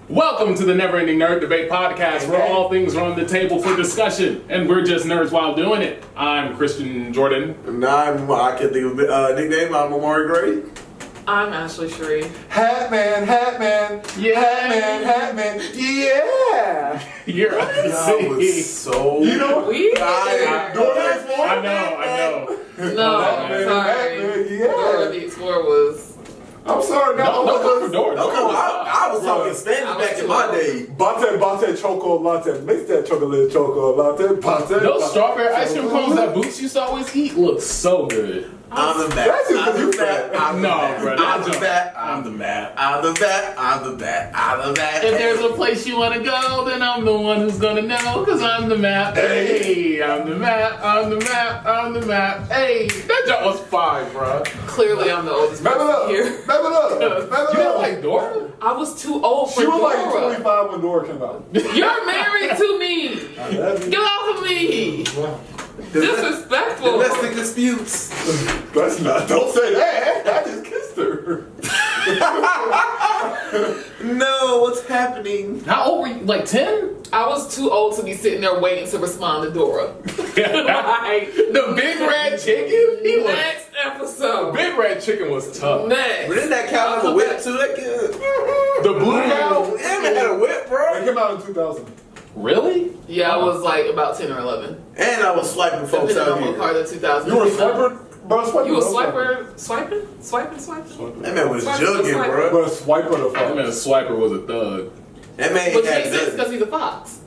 Welcome to the Never Ending Nerd Debate Podcast, where all things are on the table for discussion, and we're just nerds while doing it. I'm Christian Jordan. And I can't think of a nickname. I'm Amari Gray. I'm Ashley Shree. Hatman, Yeah. Hatman, yeah. You're That was so. You know, We? I know. No, Batman, sorry. Batman, yeah. Dora the Explorer was. I'm sorry, No, come for Dora. No, come on. I was talking Spanish I was back in too my old. day. Bate choco latte. Mix that chocolate choco latte. Bate. Those strawberry ice cream cones that Boots used to always eat look so good. I'm the That's just I'm because you the fat. bat. I'm the No, bat. bro, I'm that's the just- bat. I'm the map. I'm the bat. I'm the bat. I'm the bat. If there's a place you want to go, then I'm the one who's gonna know, cause I'm the map. Hey, I'm the map. Hey, that joke was fine, bro. Clearly, I'm the oldest Back it person up. here. Back it up. Back You it don't up. like Dora? I was too old for She was like Dora. 25 when Dora came out. You're married to me. Get off of me. Disrespectful. Domestic disputes. That's not. Don't say that. I just kissed her. No, what's happening? How old were you? Like 10? I was too old to be sitting there waiting to respond to Dora. Like, The big red chicken? He was. next episode. Big red chicken was tough. Next. But didn't that cow have a whip too? That kid. The blue cow? Yeah, man had a whip, It bro. came out in 2000. Really? Yeah, I was like about 10 or 11. And I was swiping folks Depending out on what here. part of 2000. You were a swiper? Bro, swiper. You a no swiper? Swiping? That man was Swiper, jugging, swiper. bro. But a swiper the That man fuck. Swiper was a thug. That man Which had makes sense the, because he's a fox.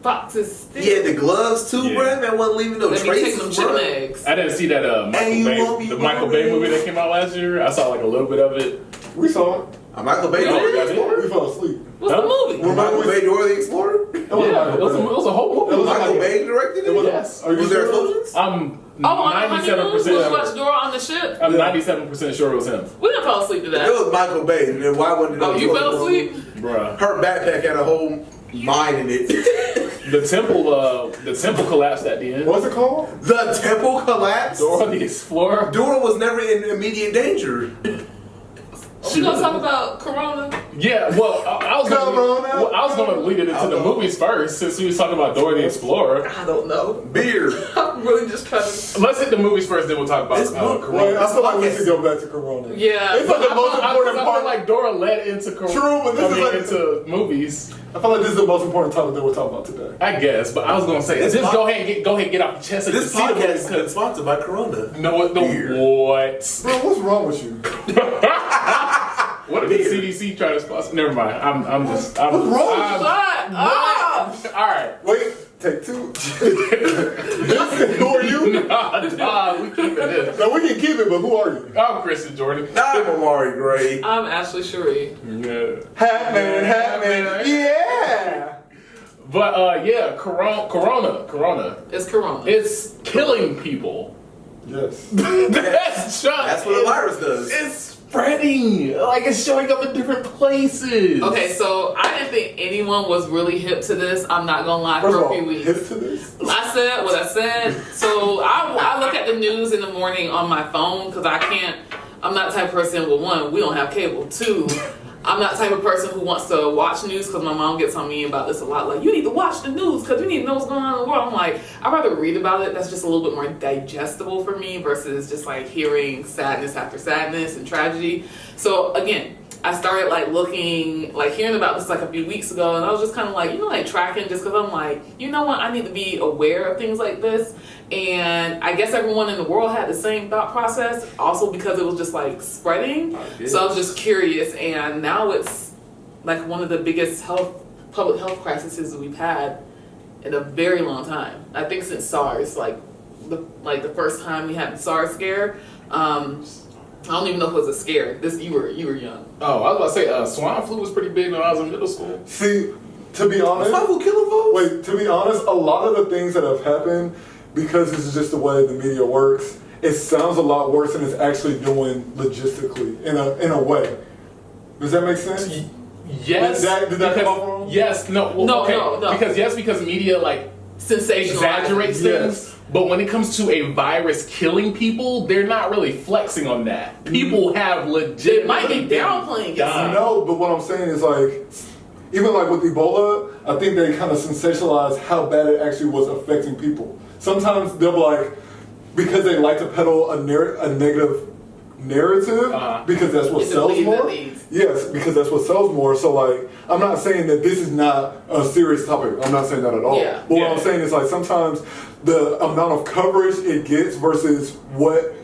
Fox is still. he had the gloves too, Yeah. bro. That man wasn't leaving no Let me take them traces, chicken bro. eggs. I didn't see that And you won't be the Michael Bay movie that came out last year. I saw like a little bit of it. We saw it. Michael Bay, You Dora did? the Explorer. We fell asleep. What's Huh? the movie? Well, Michael Bay, Dora the Explorer. It was Yeah, it was a whole movie. It was Michael like- Bay directed It it. was. Yes. Are you Was there sure? explosions? I'm Oh, on the honeymoon? 97% We watched Dora on the ship? I'm Yeah. 97% sure it was him. We didn't fall asleep to It that. was Michael Bay. Then why wouldn't it? Oh, you fell asleep? Bruh. Her backpack had a whole mine in it. The temple collapsed at the end. What's it called? The temple collapsed. Dora the Explorer. Dora was never in immediate danger. We gonna talk about Corona? Yeah, well, I was gonna lead it into the movies first, since we was talking about Dora the Explorer. I don't know. Beer. I'm really just trying to. Let's hit the movies first, then we'll talk about This book- Corona. Wait, I feel like we should go back to Corona. Yeah. It's like the most important I part. feel like Dora led into Corona. True, but this is like- into movies. I feel like this is the most important topic that we're talking about today. I guess, but I was gonna say, This just pod- go ahead and get off the chest. and This see the podcast movies, has been sponsored by Corona. No, Beer. what? Bro, what's wrong with you? What if the CDC try to sponsor? Never mind. I'm just. What's wrong? Shut up! All right. Wait, take two. Who are you? Nah, we keeping this. No, we can keep it, but who are you? I'm Christian Jordan. I'm Amari Gray. I'm Ashley Shree. Yeah. Hatman, yeah. But yeah, Corona. It's Corona. It's killing people. Yes. That's what a virus does. It's spreading. Like it's showing up in different places. Okay, so I didn't think anyone was really hip to this. I'm not gonna lie, First of for a all, few weeks. hip to this? I said what I said. So I look at the news in the morning on my phone because I'm not the type of person, well, one, we don't have cable. Two, I'm not the type of person who wants to watch news because my mom gets on me about this a lot. Like, you need to watch the news because you need to know what's going on in the world. I'm like, I'd rather read about it. That's just a little bit more digestible for me versus just like hearing sadness after sadness and tragedy. So again, I started like looking, like hearing about this like a few weeks ago, and I was just kind of like, like tracking just because I'm like, you know what, I need to be aware of things like this. And I guess everyone in the world had the same thought process, also because it was just like spreading. So I was just curious, and now it's like one of the biggest public health crises we've had in a very long time. I think since SARS, like the first time we had the SARS scare. I don't even know if it was a scare. You were young. Oh, I was about to say, swine flu was pretty big when I was in middle school. See, to be honest, People killing folks? wait, to be honest, a lot of the things that have happened, because this is just the way the media works, it sounds a lot worse than it's actually doing logistically, in a way. Does that make sense? Yes. Did that come off wrong? Yes. No. Well, No, okay. no. Because media like Sensational. exaggerates Yes. things. But when it comes to a virus killing people, they're not really flexing on that. People have legit. They might be downplaying it. dying. No, but what I'm saying is like, even like with Ebola, I think they kind of sensationalized how bad it actually was affecting people. Sometimes they'll be like, because they like to peddle a negative narrative, because that's what sells more. Yes, because that's what sells more. So like, I'm not saying that this is not a serious topic. I'm not saying that at all. Yeah. But what I'm saying is like sometimes the amount of coverage it gets versus what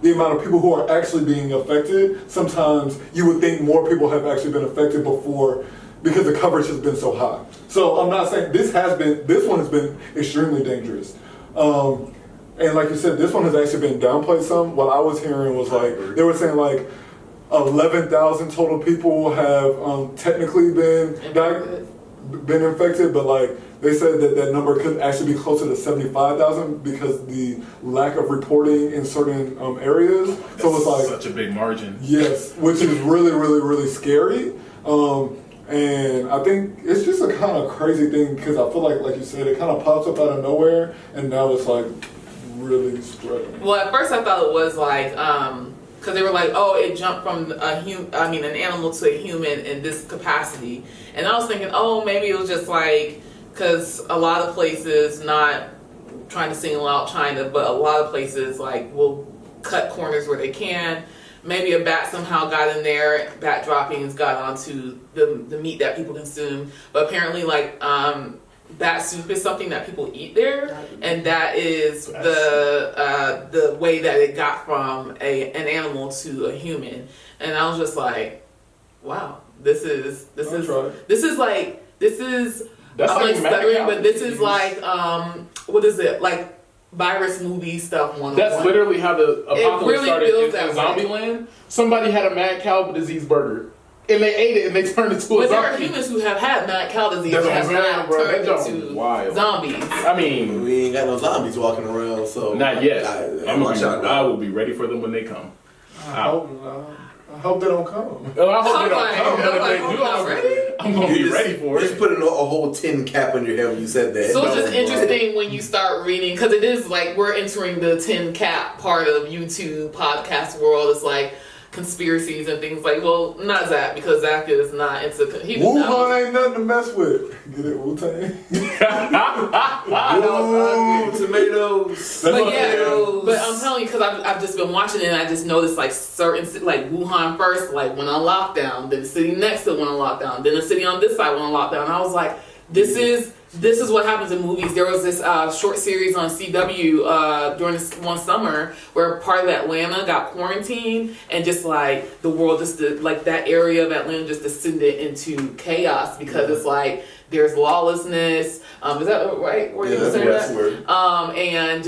the amount of people who are actually being affected, sometimes you would think more people have actually been affected before because the coverage has been so high. So I'm not saying this one has been extremely dangerous. And like you said, this one has actually been downplayed some. What I was hearing was like, they were saying like 11,000 total people have technically been infected, but like they said that number could actually be closer to 75,000 because the lack of reporting in certain areas. So it's like such a big margin. Yes, which is really, really, really scary. And I think it's just a kind of crazy thing because I feel like you said, it kind of pops up out of nowhere, and now it's like really spreading. Well, at first I thought it was like, because they were like, oh, it jumped from an animal to a human in this capacity, and I was thinking, oh, maybe it was just like, because a lot of places, not trying to single out China, but a lot of places like will cut corners where they can. Maybe a bat somehow got in there, bat droppings got onto the meat that people consume. But apparently, like, bat soup is something that people eat there, and that is the way that it got from an animal to a human. And I was just like, wow, this is That's I'm like like stuttering, but this disease. is like what is it, like virus movie stuff 101. That's literally how the apocalypse really started feels in that Zombieland. Somebody had a mad cow disease burger, and they ate it, and they turned into a but there are zombie. humans who have had mad cow disease That's and what I'm have saying, not bro. turned That junk into wild. zombies. I mean, We ain't got no zombies walking around, so not yet. I I will be ready for them when they come. I hope they don't come. Oh, I hope they don't like, come, but if like, they do, not ready? I'm gonna be ready for Just it. put a whole tin cap on your head when you said that. So it's No, just bro. interesting when you start reading, because it is like we're entering the tin cap part of YouTube podcast world. It's like conspiracies and things like, well, not Zack, because Zack is not into. Wuhan ain't nothing to mess with. Get it, Wu-Tang? Ooh, tomatoes. But yeah, but I'm telling you, because I've just been watching it, and I just noticed like certain, like Wuhan first, like went on lockdown, then the city next to went on lockdown, then the city on this side went on lockdown. And I was like, this is what happens in movies. There was this short series on CW during this one summer where part of Atlanta got quarantined, and just like the world like that area of Atlanta just descended into chaos because it's like there's lawlessness. Is that right? Where you that's say the that? word. And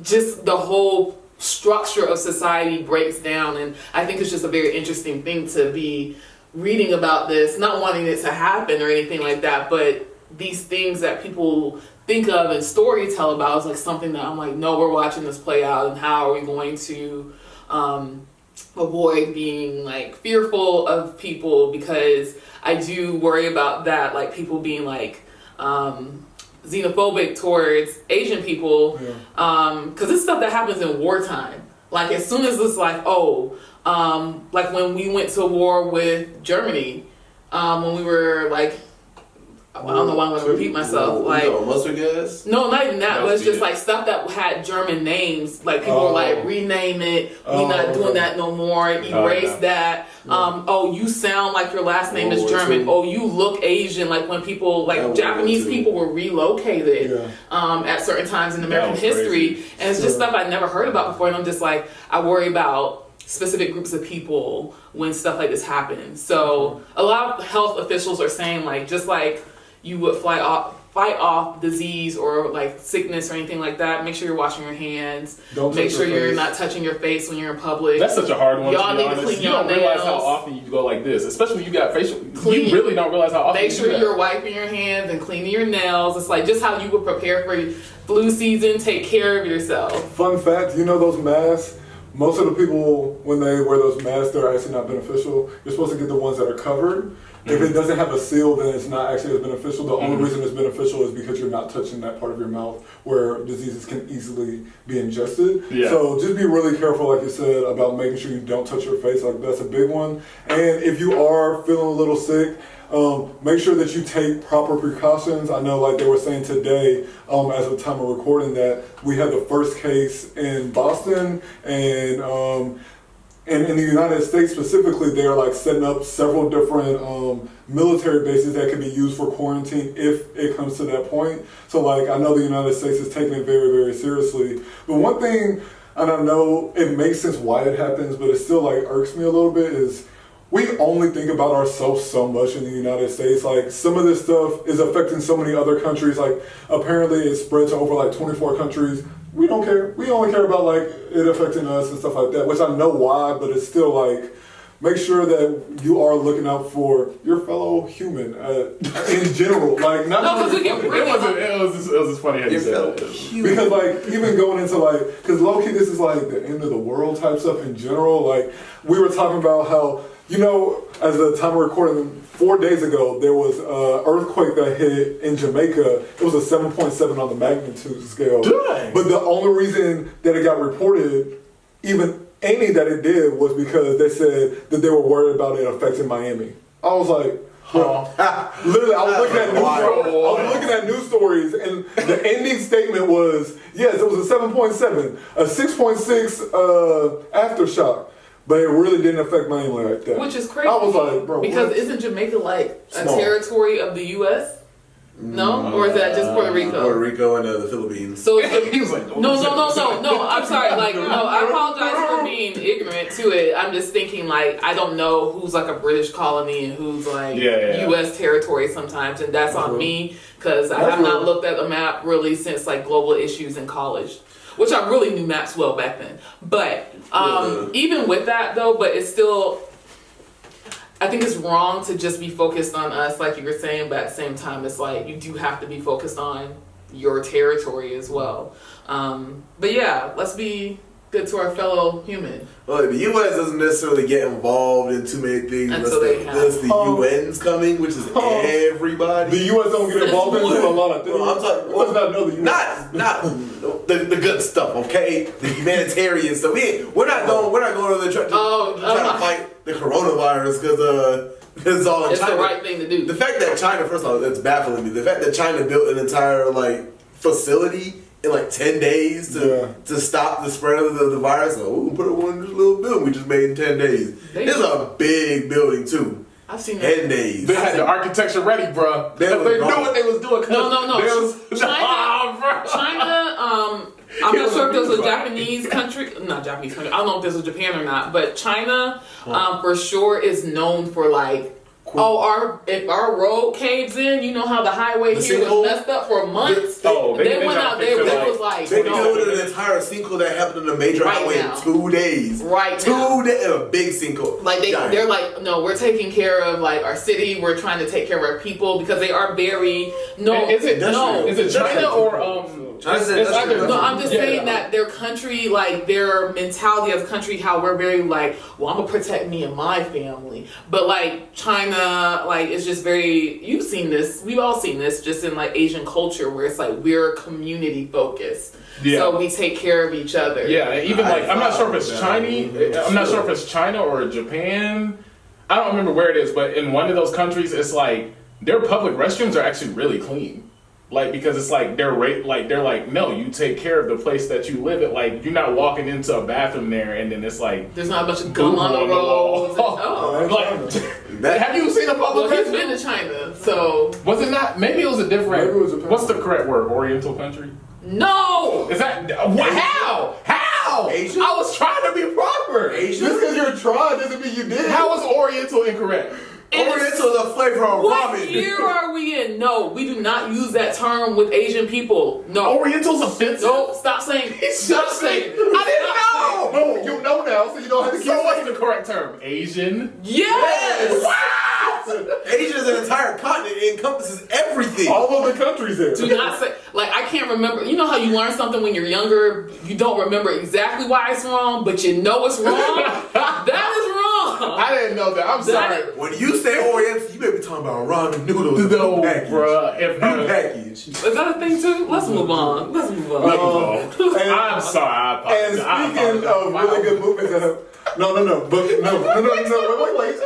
just the whole structure of society breaks down, and I think it's just a very interesting thing to be reading about this, not wanting it to happen or anything like that, but these things that people think of and story tell about is like something that I'm like, no, we're watching this play out, and how are we going to avoid being like fearful of people, because I do worry about that, like people being like xenophobic towards Asian people, because it's stuff that happens in wartime. Like as soon as it's like, like when we went to war with Germany, when we were like, I don't know why I'm going to repeat myself. Like, mustard gas? No, not even that. No, But it's just yeah. like stuff that had German names. Like people were like, rename it. We not doing okay. that no more. Erase that. You sound like your last name is World War German. II. Oh, you look Asian. Like when people, like World War Japanese II. people were relocated at certain times in American was history. crazy. And it's just stuff I'd never heard about before. And I'm just like, I worry about specific groups of people when stuff like this happens. So a lot of health officials are saying like, just like you would fight off disease or like sickness or anything like that, make sure you're washing your hands. Don't make touch sure your you're face. not touching your face when you're in public. That's such a hard one. Y'all to be need to honest. clean You your don't realize how nails. often you go like this, especially when you got facial. Clean. You really don't realize how often. Make you sure do that. you're wiping your hands and cleaning your nails. It's like just how you would prepare for flu season. Take care of yourself. Fun fact, you know those masks? Most of the people, when they wear those masks, they're actually not beneficial. You're supposed to get the ones that are covered. If it doesn't have a seal, then it's not actually as beneficial. The only reason it's beneficial is because you're not touching that part of your mouth where diseases can easily be ingested. Yeah. So just be really careful, like you said, about making sure you don't touch your face. Like that's a big one. And if you are feeling a little sick, make sure that you take proper precautions. I know, like they were saying today, as of the time of recording, that we had the first case in Boston, and in the United States specifically, they're like setting up several different military bases that can be used for quarantine if it comes to that point. So like, I know the United States is taking it very, very seriously. But one thing, and I know it makes sense why it happens, but it still like irks me a little bit, is we only think about ourselves so much in the United States. Like, some of this stuff is affecting so many other countries. Like, apparently it spread to over like 24 countries. We don't care. We only care about like it affecting us and stuff like that, which I know why, but it's still like, make sure that you are looking out for your fellow human in general. Like, not No, just because we get really It was just funny how you said that. because like, even going into like, because low-key this is like the end of the world type stuff in general. Like, we were talking about how, you know, as the time of recording, 4 days ago, there was an earthquake that hit in Jamaica. It was a 7.7 on the magnitude scale. Dang. But the only reason that it got reported, even any that it did, was because they said that they were worried about it affecting Miami. I was like, literally, I was looking at news stories, and the ending statement was, yes, it was a 7.7, a 6.6 aftershock. But it really didn't affect Miami like that. Which is crazy. I was like, bro, because what? isn't Jamaica like a Small. territory of the U.S.? No, or is that just Puerto Rico? Puerto Rico and the Philippines. So He was like, no. I'm sorry. Like, no, I apologize for being ignorant to it. I'm just thinking, like, I don't know who's like a British colony and who's like U.S. territory sometimes, and that's on me because I have not looked at a map really since like global issues in college, which I really knew maps well back then. But even with that though, but it's still, I think it's wrong to just be focused on us, like you were saying, but at the same time, it's like you do have to be focused on your territory as well. But yeah, let's be good to our fellow human. Well, the U.S. doesn't necessarily get involved in too many things Until they have. unless the UN's coming, which is everybody. The U.S. don't get involved into a lot of things. Well, I'm talking. Let's not know the U.S. Not the good stuff, okay? The humanitarian stuff. We're not going to the try to fight the coronavirus because it's all in It's China. the right thing to do. The fact that China, first of all, that's baffling me. The fact that China built an entire like facility in like 10 days to stop the spread of the virus. So we'll put it in this little building we just made in 10 days. It's a big building too. I've seen that. 10 days. They had the architecture ready, bro. They knew what they was doing. No. China, I'm not sure if there's a Japanese country, not Japanese country, I don't know if there's a Japan or not, but China, for sure is known for like, if our road caves in, you know how the highway here was messed up for months. They went out there, it was like, they built an entire sinkhole that happened in a major highway in 2 days. Right now. 2 days, a big sinkhole. Like they're like, no, we're taking care of like our city. We're trying to take care of our people because they are very Is it China or It's either, no, I'm just saying that their country, like their mentality as a country, how we're very like, well, I'm gonna protect me and my family. But like China, like it's just very, you've seen this, we've all seen this just in like Asian culture where it's like we're community focused. Yeah. So we take care of each other. Yeah, even like, I'm not sure if it's Chinese, I'm not sure if it's China or Japan. I don't remember where it is, but in one of those countries, it's like their public restrooms are actually really clean. Like, because it's like they're like, no, you take care of the place that you live at. Like, you're not walking into a bathroom there and then it's like there's not a bunch of gum on the roads. Have you seen a public restroom? He's been to China, so was it not? Maybe it was a different. Maybe it was a what's the correct word? Oriental country? No. Is that how? Asian? I was trying to be proper. Asian? Just because you're trying doesn't mean you did. How is Oriental incorrect? Oriental is a flavor of what ramen. year are we in? No, we do not use that term with Asian people. No. Oriental's offensive. No, stop saying. Stop saying. I didn't know. No, you know now, so you don't have to keep So what's the correct term? Asian? Yes. Wow. Asia is an entire continent. It encompasses everything. all of the countries there. Do not say, like, I can't remember. You know how you learn something when you're younger, you don't remember exactly why it's wrong, but you know it's wrong? That is wrong. I didn't know that. I'm sorry. When you say Oriental, you may be talking about ramen noodles. No, package. bruh. If New package. Is that a thing too? Let's move on. Let's move on. I'm sorry. I apologize. And speaking of really good movies that have Wait.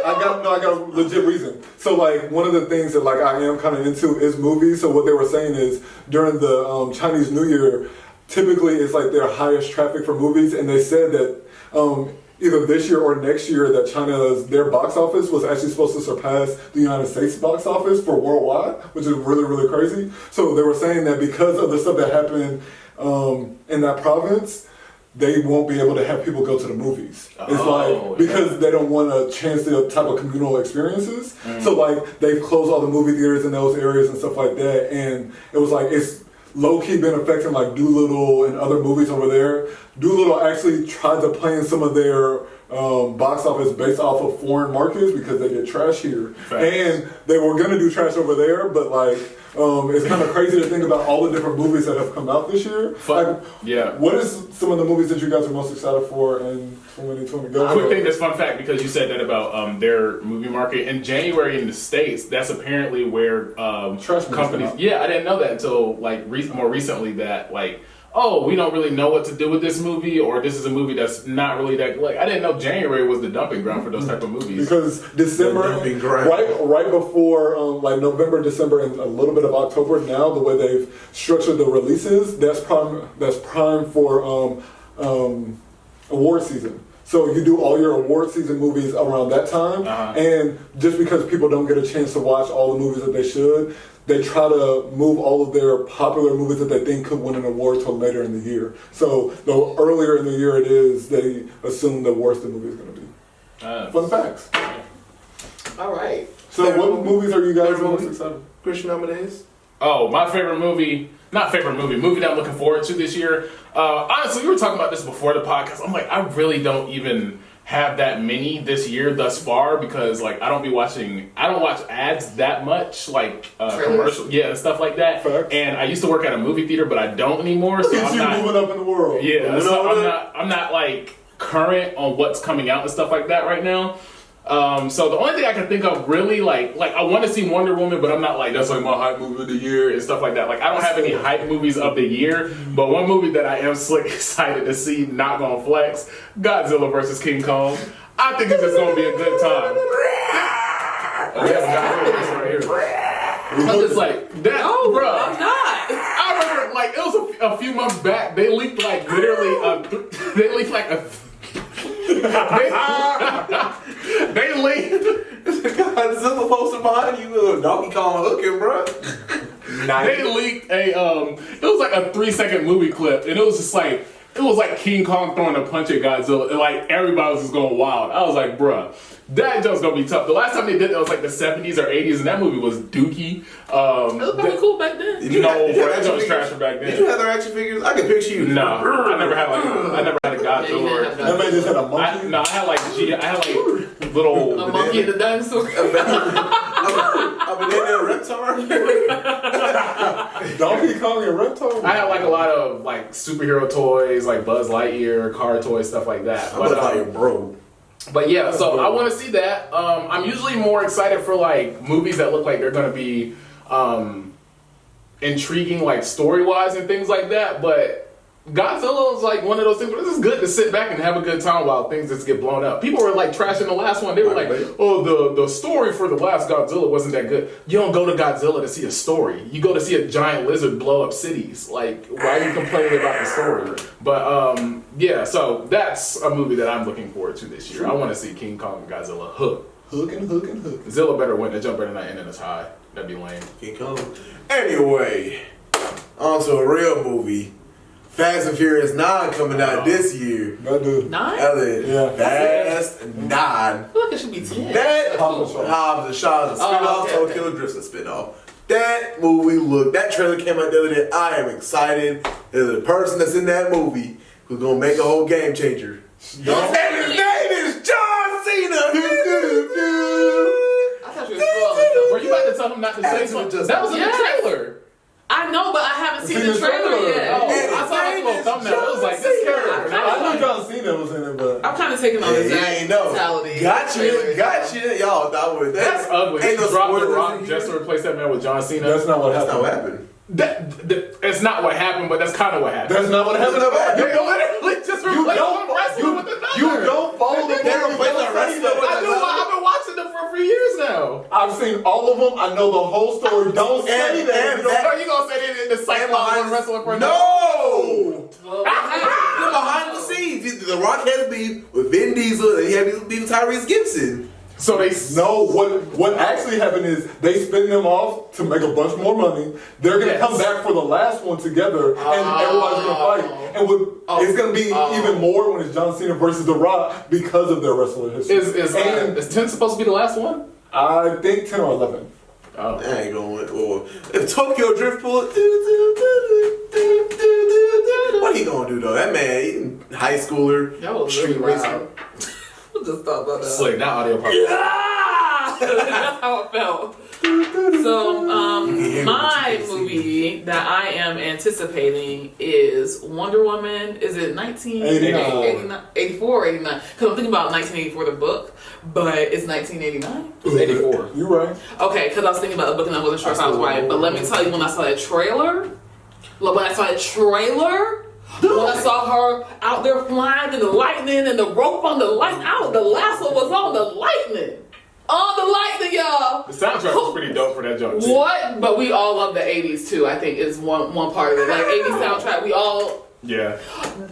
I got a legit reason. So like one of the things that like I am kind of into is movies. So what they were saying is during the Chinese New Year, typically it's like their highest traffic for movies, and they said that either this year or next year that their box office was actually supposed to surpass the United States box office for worldwide, which is really, really crazy. So they were saying that because of the stuff that happened in that province, they won't be able to have people go to the movies. It's like, because they don't want to chance the type of communal experiences. So like, they've closed all the movie theaters in those areas and stuff like that. And it was like, it's low-key been affecting like Doolittle and other movies over there. Doolittle actually tried to plan some of their box office based off of foreign markets because they get trash here. And they were going to do trash over there, but like, it's kind of crazy to think about all the different movies that have come out this year. What is some of the movies that you guys are most excited for in 2020? Quick thing, this fun fact, because you said that about their movie market. In January in the States, that's apparently where trash companies... Yeah, I didn't know that until like more recently that like, oh, we don't really know what to do with this movie, or this is a movie that's not really that... Like, I didn't know January was the dumping ground for those type of movies. Because December, right before, like November, December, and a little bit of October now, the way they've structured the releases, that's prime for award season. So you do all your award season movies around that time, and just because people don't get a chance to watch all the movies that they should, they try to move all of their popular movies that they think could win an award till later in the year. So the earlier in the year it is, they assume the worse the movie is going to be. Fun facts. All right. So what movies are you guys most excited? Christian Amadeus. Oh, my favorite movie, movie that I'm looking forward to this year. Honestly, we were talking about this before the podcast. I'm like, I really don't even have that many this year thus far because like I don't watch ads that much, like commercials, and stuff like that. Facts. And I used to work at a movie theater, but I don't anymore. So I'm not moving up in the world. Yeah, so I'm not like current on what's coming out and stuff like that right now. So the only thing I can think of really like I want to see Wonder Woman, but I'm not like that's like my hype movie of the year and stuff like that. Like I don't have any hype movies of the year, but one movie that I am slick excited to see, not gonna flex, Godzilla versus King Kong. I think it's just gonna be a good time. I'm just like that, bro. I'm not. I remember like it was a few months back. They leaked like literally they leaked like a. They leaked Godzilla poster behind you, little Donkey Kong hooking, bro. They leaked a it was like a 3-second movie clip, and it was just like King Kong throwing a punch at Godzilla, and like everybody was just going wild. I was like, bruh, that just gonna be tough. The last time they did that was like the 70s or 80s, and that movie was dookie. It was probably cool back then. That was trash back then. Did you have their action figures? I can picture you. No, I never had a Godzilla. That man just had a monkey. I had little a monkey and a dinosaur. A banana reptar. Donkey Kong and Reptar. I had like a lot of like superhero toys, like Buzz Lightyear, car toys, stuff like that. But yeah, so I want to see that. I'm usually more excited for like movies that look like they're going to be intriguing, like story wise and things like that. But Godzilla is like one of those things where it's just good to sit back and have a good time while things just get blown up. People were like trashing the last one. They were like, oh, the story for the last Godzilla wasn't that good. You don't go to Godzilla to see a story. You go to see a giant lizard blow up cities. Like, why are you complaining about the story? But yeah, so that's a movie that I'm looking forward to this year. I want to see King Kong and Godzilla hook. Hook and hook and hook. Zilla better win. The jump better not end in as high. That'd be lame. King Kong. Anyway, on to a real movie. Fast and Furious 9 coming out this year. That dude. 9? Elliot. Yeah. Fast 9. I feel like it should be 10. That Hobbs and Shaw is a spinoff. Tokyo Drift's a spinoff. That movie that trailer came out the other day. I am excited. There's a person that's in that movie who's gonna make a whole game changer. And his name is John Cena. I thought you were spoiling. Were you about to tell him not to say something? That was in the trailer. I know, but I haven't seen the trailer yet. Oh, I saw that little thumbnail. It was like, this character. I knew John Cena was in it, but I'm kind of taking on the Zack mentality. Gotcha. Y'all thought with that. That's ugly. They dropped The Rock just to replace that man with John Cena. that's not what That's happened. not what happened. It's not what happened, but that's kind of what happened. That's not what happened. You literally just replaced one wrestler with another. You don't follow the They replaced the wrestler with I do. I've been watching them for a few years now. I've seen all of them. I know the whole story. Don't say that. So you gonna say they in the same line one wrestler for another? No! They're behind the scenes. The Rock had beef with Vin Diesel and he had beef with Tyrese Gibson. So they No, what actually happened is they spin them off to make a bunch more money. They're gonna come back for the last one together, and everybody's gonna fight. And it's gonna be even more when it's John Cena versus The Rock because of their wrestling history. Is 10 supposed to be the last one? I think 10 or 11. I ain't going. Well, if Tokyo Drift pull it, what he gonna do though? That man, he high schooler, That was street really racing. loud. I just thought about that. Slick, not audio part. That's how it felt. So, my movie that I am anticipating is Wonder Woman. Is it 1984 or 89? Because I'm thinking about 1984, the book, but it's 1989. It was 84. You right. Okay, because I was thinking about the book and I wasn't sure if I was right. But let me tell you, when I saw that trailer, when I saw her out there flying in the lightning and the rope on the light out, the lasso was on the lightning. On the lightning, y'all. The soundtrack was pretty dope for that joke too. What? But we all love the 80s too, I think is one part of it. Like 80s soundtrack,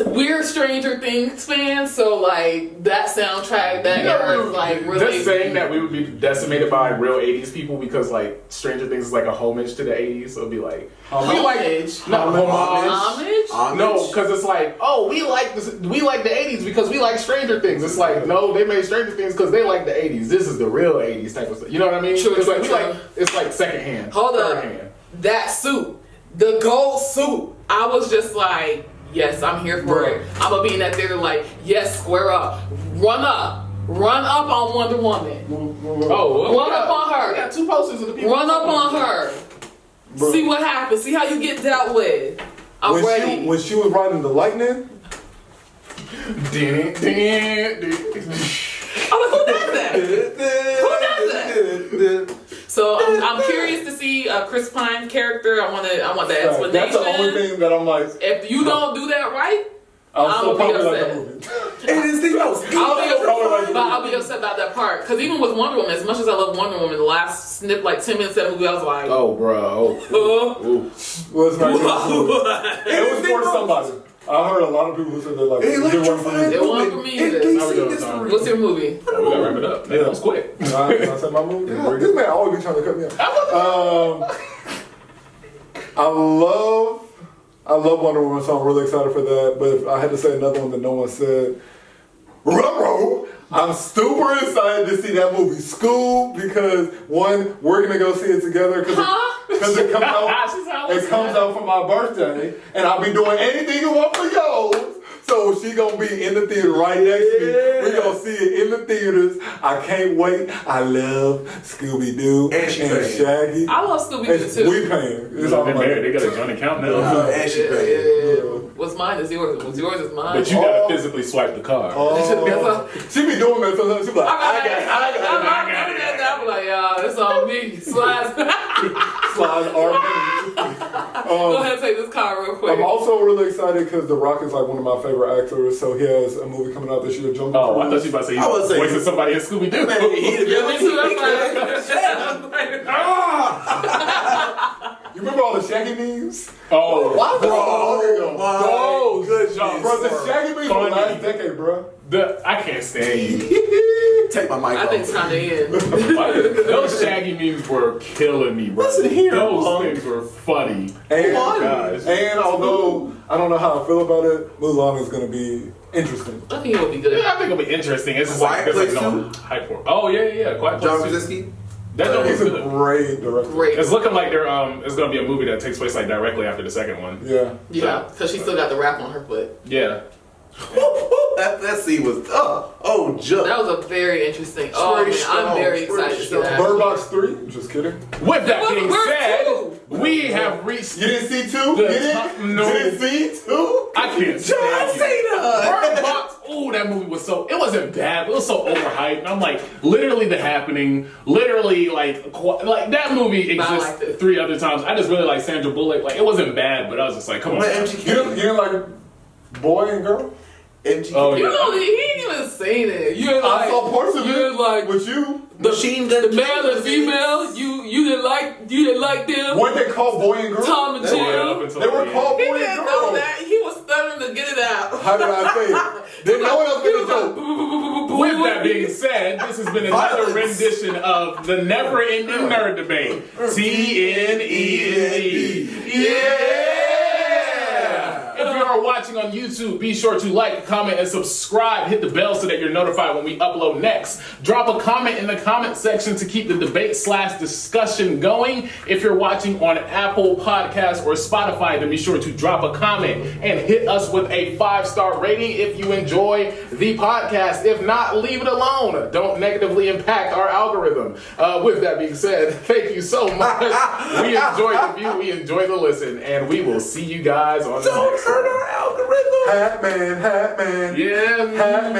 we're Stranger Things fans, so like that soundtrack, that era is like really. Just saying that we would be decimated by real 80s people because like Stranger Things is like a homage to the 80s, so it'd be like homage. Homage? Homage? No, because it's like, oh, we like the 80s because we like Stranger Things. It's like, no, they made Stranger Things because they like the 80s. This is the real 80s type of stuff. You know what I mean? True, it's true, like, true. It's like secondhand. Hold third up. hand. That suit, the gold suit. I was just like, yes, I'm here for it. I'm gonna be in that theater like, yes, square up, run up on Wonder Woman. Oh, Run up on her. We got two posters of the people. Run up on her. Bro. See what happens. See how you get dealt with. I'm ready. When she was riding the lightning, I'm like, who does that? Who does that? So I'm curious to see Chris Pine's character. I want the explanation. that's the only thing that I'm like. If you don't do that right, I'll still be probably like upset. the movie. I'll be upset about that part. Because even with Wonder Woman, as much as I love Wonder Woman, the last snip, like 10 minutes of that movie, I was like, Oh, bro. Well, it's not good. It was for somebody. I heard a lot of people who said they're like, it wasn't for me. it wasn't for me either. What's your movie? Oh, we gotta wrap it up. Man, that was quick. I said my movie. This man always be trying to cut me off. I love Wonder Woman, so I'm really excited for that. But if I had to say another one that no one said, Ruh-roh. I'm super excited to see that movie, School, because one, we're gonna go see it together because it comes out. It comes out for my birthday, and I'll be doing anything you want for yours. So she gonna be in the theater right next to me. We gonna see it in the theaters. I can't wait. I love Scooby Doo and Shaggy. I love Scooby Doo too. We paying. It's all about They got a joint account now. And she paid. What's mine is yours. What's yours is mine. But you gotta physically swipe the card. She be doing that sometimes. She be like, I got it. I'm like, yeah, it's on me. Slide our Go ahead and take this card real quick. I'm also really excited because The Rock is like one of my favorite actors. So he has a movie coming out this year, Jungle Oh, I Cruise. thought you about to say he was voicing somebody in Scooby Doo. Yeah, me too. You remember all the Shaggy memes? Oh, Oh, good job. Bro, the Shaggy memes from last decade, bro. I can't stand you. Take my mic I off. think it's time to end. Those Shaggy memes were killing me, bro. Listen here, those punk. things were funny. And although I don't know how I feel about it, Mulan is going to be interesting. I think it will be good. Yeah, I think it'll be interesting. It's just Quiet there's Place no hype for it. Oh yeah. Quiet John Place 2. Krasinski. That joint He's was a good. great director. Great. It's looking like it's gonna be a movie that takes place like directly after the second one. Yeah. Yeah, because she still got the wrap on her foot. Yeah. That scene was jump. That was a very interesting. Oh man, I'm very excited to see that. Bird Box 3? Just kidding. With that being Where's said, two? we have reached. You didn't see 2? The You top- no. didn't see 2? I can't John stand you. Cena. Bird Box. Ooh, ooh, that movie was so, it wasn't bad, but it was so overhyped. And I'm like, literally The Happening, literally like that movie exists 3 other times. I just really like Sandra Bullock. Like, it wasn't bad, but I was just like, come on. You didn't like Boy and Girl? MGK. Oh, yeah. You know, he didn't even say that. You I like, saw parts of you it didn't like with you. Machine Gun the male and female. You didn't like them. Weren't they called Boy and Girl? Tom and Yeah, Jerry. up until They were the called He Boy and didn't Girl. know that. He was stuttering to get it out. How did I say it? Didn't no one else get a joke. With that being said, this has been another Violence. rendition of the never-ending nerd debate. TNEND. Yeah! If you are watching on YouTube, be sure to like, comment, and subscribe. Hit the bell so that you're notified when we upload next. Drop a comment in the comment section to keep the debate/discussion going. If you're watching on Apple Podcasts or Spotify, then be sure to drop a comment and hit us with a 5-star rating if you enjoy the podcast. If not, leave it alone. Don't negatively impact our algorithm. With that being said, thank you so much. We enjoy the view, we enjoy the listen, and we will see you guys on the next one. Hurt our algorithm. Hat man. Yeah. Hat man.